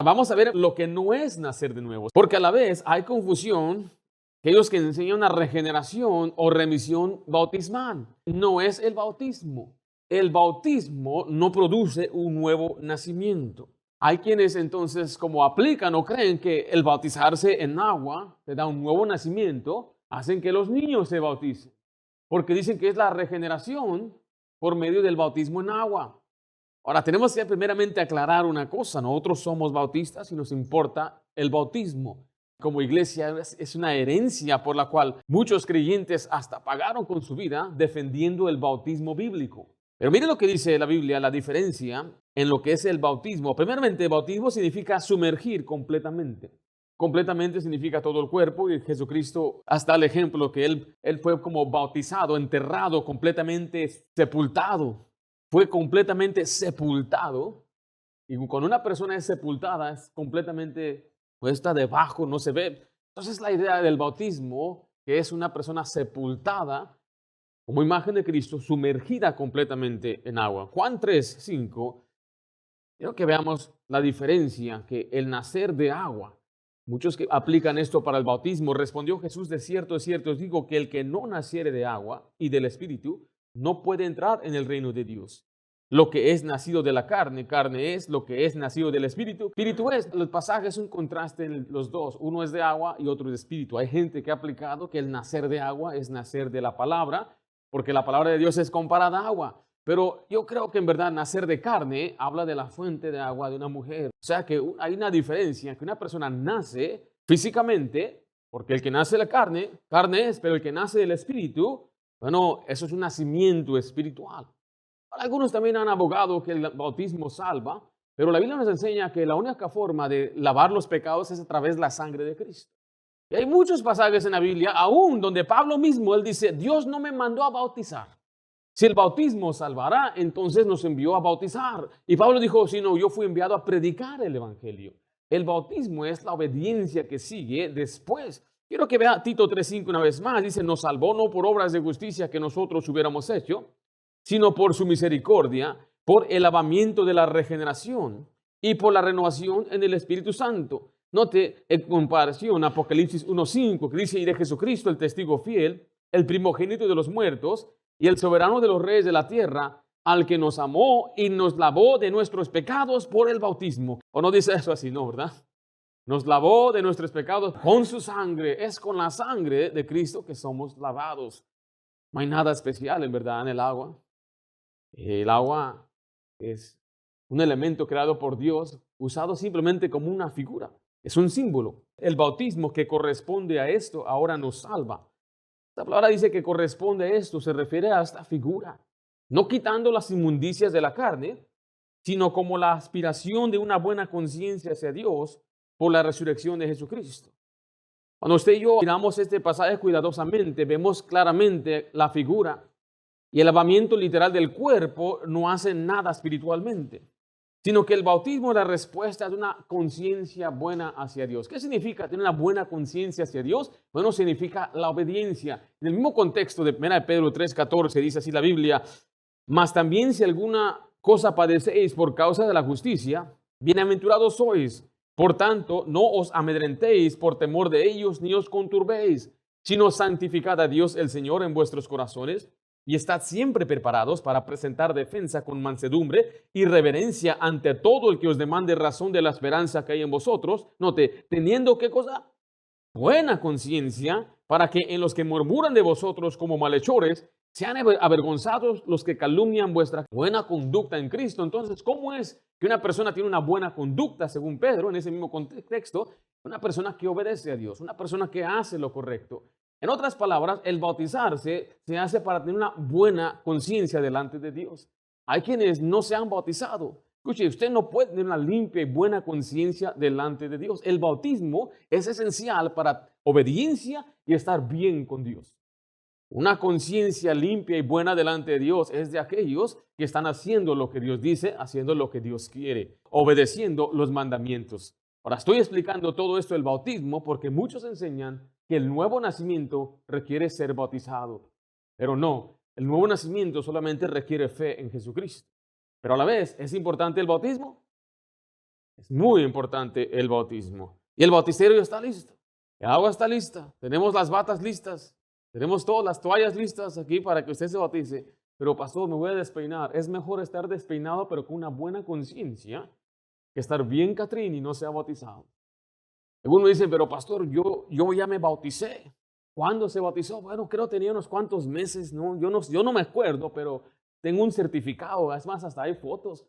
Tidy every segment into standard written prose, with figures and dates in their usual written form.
Vamos a ver lo que no es nacer de nuevo, porque a la vez hay confusión. Aquellos que enseñan una regeneración o remisión bautismal. No es el bautismo. El bautismo no produce un nuevo nacimiento. Hay quienes entonces como aplican o creen que el bautizarse en agua te da un nuevo nacimiento, hacen que los niños se bauticen, porque dicen que es la regeneración por medio del bautismo en agua. Ahora, tenemos que primeramente aclarar una cosa. Nosotros somos bautistas y nos importa el bautismo. Como iglesia es una herencia por la cual muchos creyentes hasta pagaron con su vida defendiendo el bautismo bíblico. Pero mire lo que dice la Biblia, la diferencia en lo que es el bautismo. Primeramente, el bautismo significa sumergir completamente. Completamente significa todo el cuerpo, y Jesucristo, hasta el ejemplo que él fue como bautizado, enterrado, completamente sepultado. Fue completamente sepultado. Y cuando una persona es sepultada, es completamente, pues está debajo, no se ve. Entonces la idea del bautismo, que es una persona sepultada, como imagen de Cristo, sumergida completamente en agua. Juan 3:5, quiero que veamos la diferencia, que el nacer de agua. Muchos que aplican esto para el bautismo, respondió Jesús, de cierto, os digo que el que no naciere de agua y del Espíritu, no puede entrar en el reino de Dios. Lo que es nacido de la carne, carne es; lo que es nacido del Espíritu, Espíritu es. El pasaje es un contraste en los dos. Uno es de agua y otro es de Espíritu. Hay gente que ha aplicado que el nacer de agua es nacer de la palabra, porque la palabra de Dios es comparada a agua. Pero yo creo que en verdad nacer de carne habla de la fuente de agua de una mujer. O sea que hay una diferencia, que una persona nace físicamente, porque el que nace de la carne, carne es; pero el que nace del Espíritu, bueno, eso es un nacimiento espiritual. Algunos también han abogado que el bautismo salva, pero la Biblia nos enseña que la única forma de lavar los pecados es a través de la sangre de Cristo. Y hay muchos pasajes en la Biblia, aún donde Pablo mismo, él dice, Dios no me mandó a bautizar. Si el bautismo salvará, entonces nos envió a bautizar. Y Pablo dijo, si no, yo fui enviado a predicar el evangelio. El bautismo es la obediencia que sigue después. Quiero que vea Tito 3:5 una vez más. Dice, nos salvó no por obras de justicia que nosotros hubiéramos hecho, sino por su misericordia, por el lavamiento de la regeneración y por la renovación en el Espíritu Santo. Note en comparación Apocalipsis 1:5, que dice, y de Jesucristo el testigo fiel, el primogénito de los muertos y el soberano de los reyes de la tierra, al que nos amó y nos lavó de nuestros pecados por el bautismo. ¿O no dice eso así, no, verdad? Nos lavó de nuestros pecados con su sangre. Es con la sangre de Cristo que somos lavados. No hay nada especial en verdad en el agua. El agua es un elemento creado por Dios, usado simplemente como una figura. Es un símbolo. El bautismo que corresponde a esto ahora nos salva. Esta palabra dice que corresponde a esto, se refiere a esta figura. No quitando las inmundicias de la carne, sino como la aspiración de una buena conciencia hacia Dios por la resurrección de Jesucristo. Cuando usted y yo miramos este pasaje cuidadosamente, vemos claramente la figura. Y el lavamiento literal del cuerpo no hace nada espiritualmente, sino que el bautismo es la respuesta de una conciencia buena hacia Dios. ¿Qué significa tener una buena conciencia hacia Dios? Bueno, significa la obediencia. En el mismo contexto de 1 Pedro 3:14 dice así la Biblia, mas también si alguna cosa padecéis por causa de la justicia, bienaventurados sois. Por tanto, no os amedrentéis por temor de ellos, ni os conturbéis, sino santificad a Dios el Señor en vuestros corazones, y estad siempre preparados para presentar defensa con mansedumbre y reverencia ante todo el que os demande razón de la esperanza que hay en vosotros. Note, teniendo ¿qué cosa? Buena conciencia, para que en los que murmuran de vosotros como malhechores, sean avergonzados los que calumnian vuestra buena conducta en Cristo. Entonces, ¿cómo es que una persona tiene una buena conducta, según Pedro, en ese mismo contexto? Una persona que obedece a Dios, una persona que hace lo correcto. En otras palabras, el bautizarse se hace para tener una buena conciencia delante de Dios. Hay quienes no se han bautizado. Escuche, usted no puede tener una limpia y buena conciencia delante de Dios. El bautismo es esencial para obediencia y estar bien con Dios. Una conciencia limpia y buena delante de Dios es de aquellos que están haciendo lo que Dios dice, haciendo lo que Dios quiere, obedeciendo los mandamientos. Ahora estoy explicando todo esto del bautismo porque muchos enseñan que el nuevo nacimiento requiere ser bautizado. Pero no, el nuevo nacimiento solamente requiere fe en Jesucristo. Pero a la vez, ¿es importante el bautismo? Es muy importante el bautismo. Y el bauticerio ya está listo. El agua está lista. Tenemos las batas listas. Tenemos todas las toallas listas aquí para que usted se bautice. Pero pastor, me voy a despeinar. Es mejor estar despeinado pero con una buena conciencia que estar bien catrín y no sea bautizado. Algunos dicen, pero pastor, yo ya me bauticé. ¿Cuándo se bautizó? Bueno, creo que tenía unos cuantos meses, ¿no? Yo no me acuerdo, pero tengo un certificado. Es más, hasta hay fotos.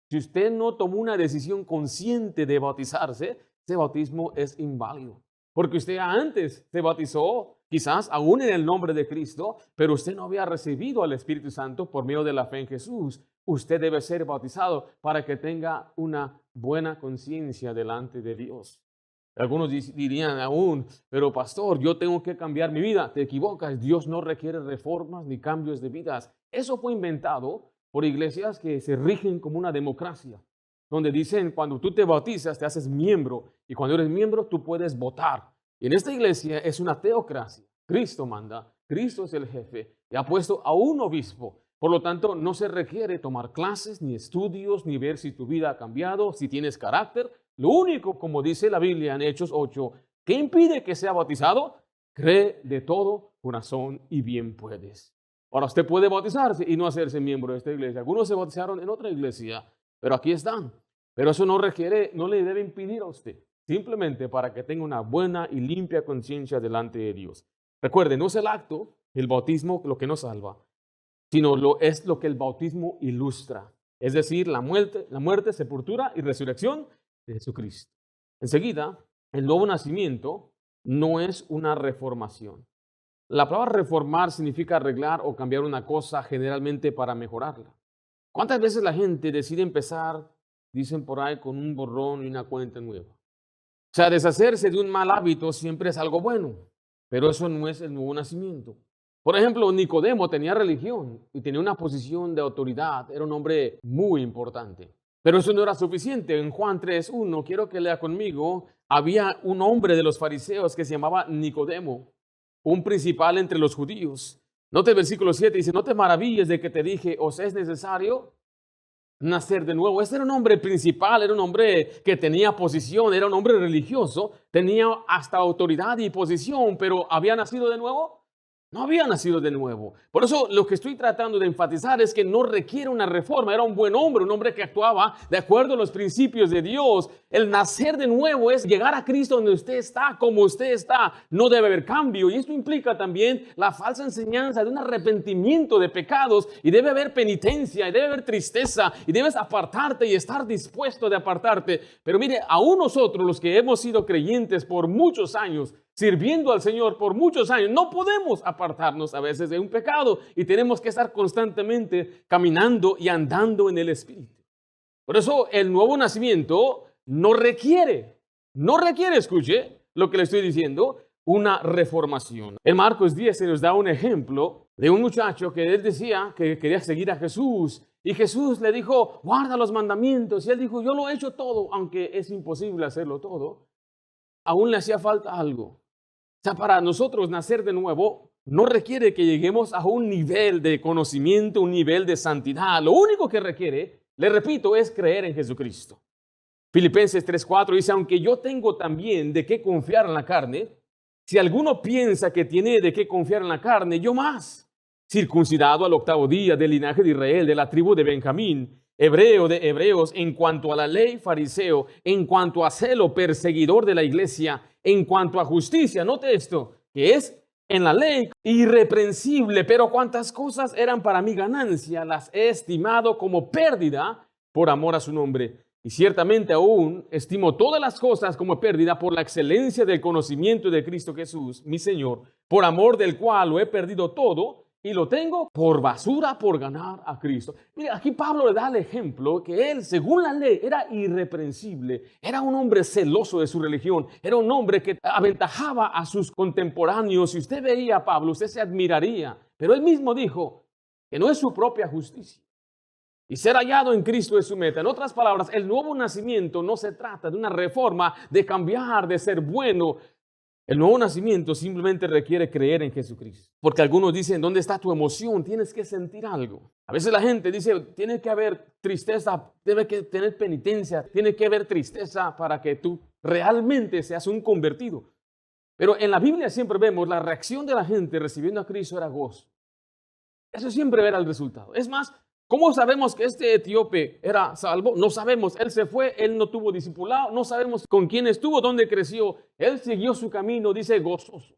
Si usted no tomó una decisión consciente de bautizarse, ese bautismo es inválido. Porque usted antes se bautizó, quizás aún en el nombre de Cristo, pero usted no había recibido al Espíritu Santo por medio de la fe en Jesús. Usted debe ser bautizado para que tenga una buena conciencia delante de Dios. Algunos dirían aún, pero pastor, yo tengo que cambiar mi vida. Te equivocas, Dios no requiere reformas ni cambios de vidas. Eso fue inventado por iglesias que se rigen como una democracia, donde dicen cuando tú te bautizas te haces miembro y cuando eres miembro tú puedes votar. Y en esta iglesia es una teocracia. Cristo manda, Cristo es el jefe y ha puesto a un obispo. Por lo tanto, no se requiere tomar clases, ni estudios, ni ver si tu vida ha cambiado, si tienes carácter. Lo único, como dice la Biblia en Hechos 8, que impide que sea bautizado, cree de todo corazón y bien puedes. Ahora, usted puede bautizarse y no hacerse miembro de esta iglesia. Algunos se bautizaron en otra iglesia, pero aquí están. Pero eso no le debe impedir a usted, simplemente para que tenga una buena y limpia conciencia delante de Dios. Recuerde, no es el acto, el bautismo, lo que nos salva, sino es lo que el bautismo ilustra. Es decir, la muerte, sepultura y resurrección de Jesucristo. Enseguida, el nuevo nacimiento no es una reformación. La palabra reformar significa arreglar o cambiar una cosa generalmente para mejorarla. ¿Cuántas veces la gente decide empezar, dicen por ahí, con un borrón y una cuenta nueva? O sea, deshacerse de un mal hábito siempre es algo bueno, pero eso no es el nuevo nacimiento. Por ejemplo, Nicodemo tenía religión y tenía una posición de autoridad, era un hombre muy importante. Pero eso no era suficiente. En Juan 3:1, quiero que lea conmigo, había un hombre de los fariseos que se llamaba Nicodemo, un principal entre los judíos. Note el versículo 7, dice, no te maravilles de que te dije, os es necesario nacer de nuevo. Este era un hombre principal, era un hombre que tenía posición, era un hombre religioso, tenía hasta autoridad y posición, pero ¿había nacido de nuevo? No había nacido de nuevo. Por eso lo que estoy tratando de enfatizar es que no requiere una reforma. Era un buen hombre, un hombre que actuaba de acuerdo a los principios de Dios. El nacer de nuevo es llegar a Cristo donde usted está, como usted está. No debe haber cambio. Y esto implica también la falsa enseñanza de un arrepentimiento de pecados. Y debe haber penitencia, y debe haber tristeza, y debes apartarte y estar dispuesto de apartarte. Pero mire, aún nosotros los que hemos sido creyentes por muchos años, sirviendo al Señor por muchos años, no podemos apartarnos a veces de un pecado y tenemos que estar constantemente caminando y andando en el Espíritu. Por eso el nuevo nacimiento no requiere, escuche lo que le estoy diciendo, una reformación. En Marcos 10 se nos da un ejemplo de un muchacho que él decía que quería seguir a Jesús y Jesús le dijo, guarda los mandamientos, y él dijo, yo lo he hecho todo, aunque es imposible hacerlo todo, aún le hacía falta algo. O sea, para nosotros nacer de nuevo no requiere que lleguemos a un nivel de conocimiento, un nivel de santidad. Lo único que requiere, le repito, es creer en Jesucristo. Filipenses 3:4 dice, aunque yo tengo también de qué confiar en la carne, si alguno piensa que tiene de qué confiar en la carne, yo más. Circuncidado al 8º día del linaje de Israel, de la tribu de Benjamín, hebreo de hebreos, en cuanto a la ley, fariseo, en cuanto a celo, perseguidor de la iglesia, en cuanto a justicia, note esto, que es en la ley irreprensible, pero cuantas cosas eran para mi ganancia, las he estimado como pérdida por amor a su nombre. Y ciertamente aún estimo todas las cosas como pérdida por la excelencia del conocimiento de Cristo Jesús, mi Señor, por amor del cual lo he perdido todo, y lo tengo por basura por ganar a Cristo. Mira, aquí Pablo le da el ejemplo que él, según la ley, era irreprensible. Era un hombre celoso de su religión. Era un hombre que aventajaba a sus contemporáneos. Si usted veía a Pablo, usted se admiraría. Pero él mismo dijo que no es su propia justicia. Y ser hallado en Cristo es su meta. En otras palabras, el nuevo nacimiento no se trata de una reforma, de cambiar, de ser bueno. El nuevo nacimiento simplemente requiere creer en Jesucristo. Porque algunos dicen, ¿dónde está tu emoción? Tienes que sentir algo. A veces la gente dice, tiene que haber tristeza, debe que tener penitencia, tiene que haber tristeza para que tú realmente seas un convertido. Pero en la Biblia siempre vemos la reacción de la gente recibiendo a Cristo era gozo. Eso siempre era el resultado. Es más, ¿cómo sabemos que este etíope era salvo? No sabemos. Él se fue, él no tuvo discipulado, no sabemos con quién estuvo, dónde creció. Él siguió su camino, dice, gozoso.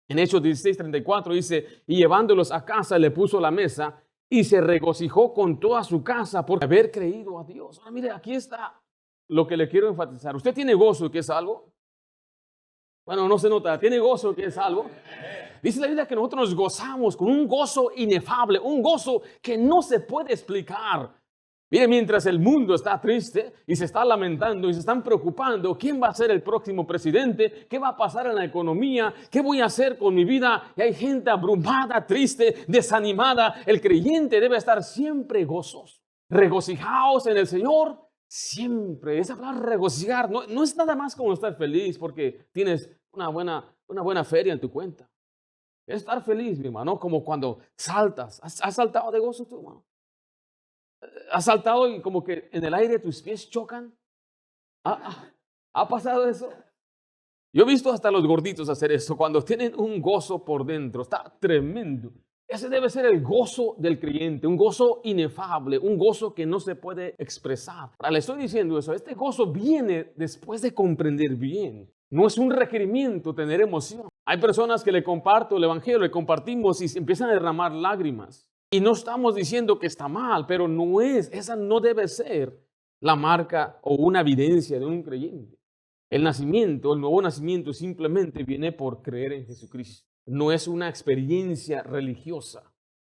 En Hechos 16:34 dice, y llevándolos a casa le puso la mesa y se regocijó con toda su casa por haber creído a Dios. Ahora mire, aquí está lo que le quiero enfatizar. ¿Usted tiene gozo que es salvo? Bueno, no se nota. ¿Tiene gozo que es salvo? Dice la Biblia que nosotros nos gozamos con un gozo inefable, un gozo que no se puede explicar. Mire, mientras el mundo está triste y se está lamentando y se están preocupando, ¿quién va a ser el próximo presidente? ¿Qué va a pasar en la economía? ¿Qué voy a hacer con mi vida? Y hay gente abrumada, triste, desanimada. El creyente debe estar siempre gozoso. Regocijaos en el Señor siempre. Esa palabra regocijar no es nada más como estar feliz porque tienes una buena feria en tu cuenta. Es estar feliz, mi hermano, como cuando saltas. ¿Has saltado de gozo tú, hermano? ¿Has saltado y como que en el aire tus pies chocan? ¿Ha pasado eso? Yo he visto hasta los gorditos hacer eso, cuando tienen un gozo por dentro. Está tremendo. Ese debe ser el gozo del creyente, un gozo inefable, un gozo que no se puede expresar. Ahora, le estoy diciendo eso, este gozo viene después de comprender bien. No es un requerimiento tener emoción. Hay personas que le comparto el evangelio, le compartimos y empiezan a derramar lágrimas. Y no estamos diciendo que está mal, pero esa no debe ser la marca o una evidencia de un creyente. El nuevo nacimiento simplemente viene por creer en Jesucristo. No es una experiencia religiosa.